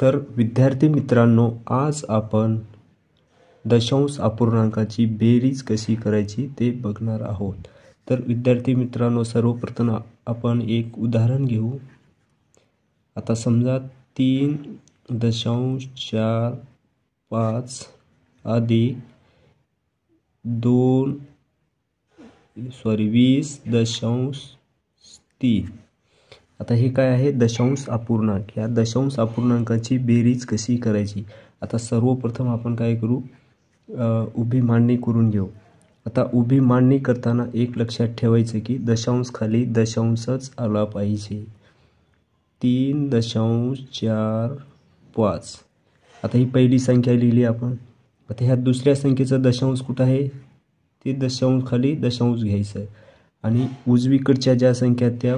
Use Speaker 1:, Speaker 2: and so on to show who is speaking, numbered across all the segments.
Speaker 1: तर विद्यार्थी मित्रांनो, आज आपण दशांश अपूर्णांकाची बेरीज कशी करायची ते बघणार आहोत। तर विद्यार्थी मित्रांनो, सर्वप्रथम आपण एक उदाहरण घेऊ। आता समजा 3.45 अधिक 20.3। आता हे काय आहे? दशांश अपूर्णांक। या दशांश अपूर्णांकाची बेरीज कशी करायची? आता सर्वप्रथम आपण काय करू, उभी मांडणी करून घेऊ। आता उभी मांडणी करताना एक लक्षात ठेवायचं की दशांश खाली दशांशच आला पाहिजे। 3.45। आता ही पहिली संख्या लिहिली आपण। आता ह्या दुसऱ्या संख्येचा दशांश कुठं आहे? ते दशांश खाली दशांश घ्यायचं आणि उजवीकडच्या ज्या संख्या त्या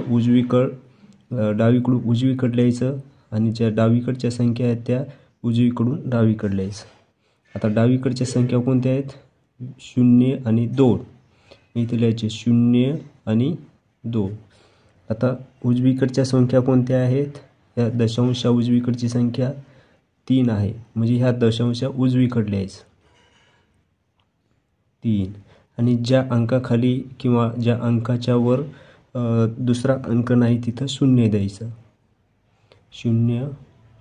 Speaker 1: डावीकडून उजवीकडे लिहायचं आणि ज्या डावीकडच्या संख्या आहेत त्या उजवीकडून डावीकडे लिहायचं। आता डावीकडच्या संख्या कोणत्या आहेत? 0 आणि 2। इथे लिहायचे 0 आणि 2। आता उजवीकडच्या संख्या कोणत्या आहेत? या दशांशा उजवीकडची संख्या 3 आहे, म्हणजे ह्या दशांशा उजवीकडे लिहायचं 3। आणि ज्या अंकाखाली किंवा ज्या अंकाच्या वर दुसरा अंक नाही तिथं 0 द्यायचं, 0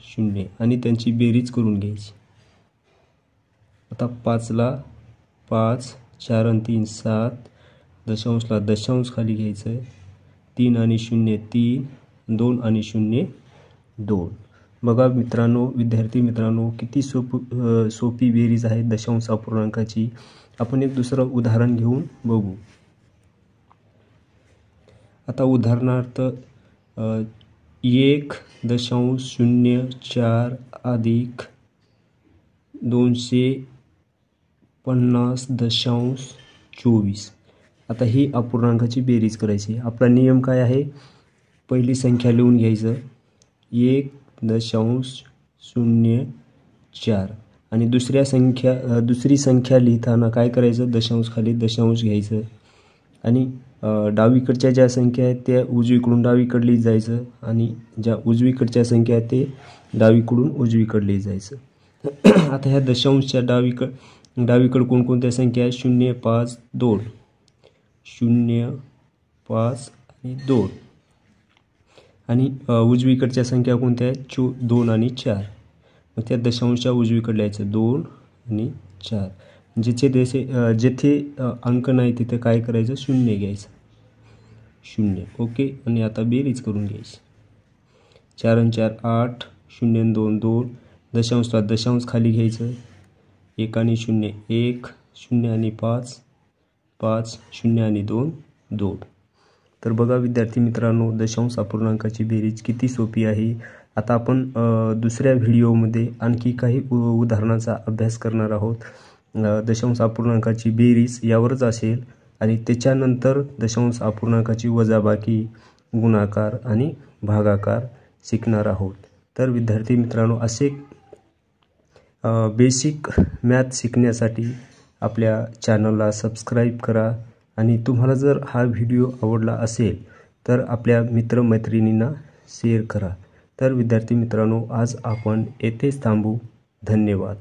Speaker 1: 0 आणि त्यांची बेरीज करून घ्यायची। आता 5ला 5, 4 आणि 3 7, दशांशला दशांश खाली घ्यायचं, 3 आणि 0 3, 2 आणि 0 2। बघा मित्रांनो, विद्यार्थी मित्रांनो, किती सोपी बेरीज आहे दशांश अपूर्णांकाची। आपण एक दुसरं उदाहरण घेऊन बघू। आता उदाहरणार्थ 1.04 अधिक 250.24। आता ही अपूर्णांकाची बेरीज करायची। आपला नियम काय आहे? पहिली संख्या लिहून घ्यायचं 1.04 आणि दुसरी संख्या लिहिताना काय करायचं? दशांश खाली दशांश घ्यायचं आणि डावीकडच्या ज्या संख्या आहेत त्या उजवीकडून डावीकडे लिहित जायचं आणि ज्या उजवीकडच्या संख्या आहेत ते डावीकडून उजवीकडे लिहित जायचं। आता ह्या दशांशच्या डावीकडे कोणकोणत्या संख्या आहेत? 0 5 2, 0 5 आणि 2 आणि उजवीकडच्या संख्या कोणत्या आहेत? 2 आणि 4। मग त्या दशांशच्या उजवीकडे लिहायचं 2 आणि 4। जेथे अंक नाही तिथे काय करायचं? 0 घ्यायचं, 0। ओके। आणि आता बेरीज करून घ्यायची। 4 आणि 4 8, 0 आणि 2 2, दशांशला दशांश खाली घ्यायचं, 1 आणि 0 1, 0 आणि 5 5, 0 आणि 2 2। तर बघा विद्यार्थी मित्रांनो, दशांश अपूर्णांकाची बेरीज किती सोपी आहे। आता आपण दुसऱ्या व्हिडिओमध्ये आणखी काही उदाहरणांचा अभ्यास करणार आहोत। दशांश अपूर्णांकाची बेरीज यावरच असेल आणि त्याच्यानंतर दशांश अपूर्णांकाची वजाबाकी, गुणाकार आणि भागाकार शिकणार आहोत। तर विद्यार्थी मित्रांनो, असे बेसिक मॅथ शिकण्यासाठी आपल्या चॅनलला सबस्क्राईब करा आणि तुम्हाला जर हा व्हिडिओ आवडला असेल तर आपल्या मित्रमैत्रिणींना शेअर करा। तर विद्यार्थी मित्रांनो, आज आपण येथेच थांबू। धन्यवाद।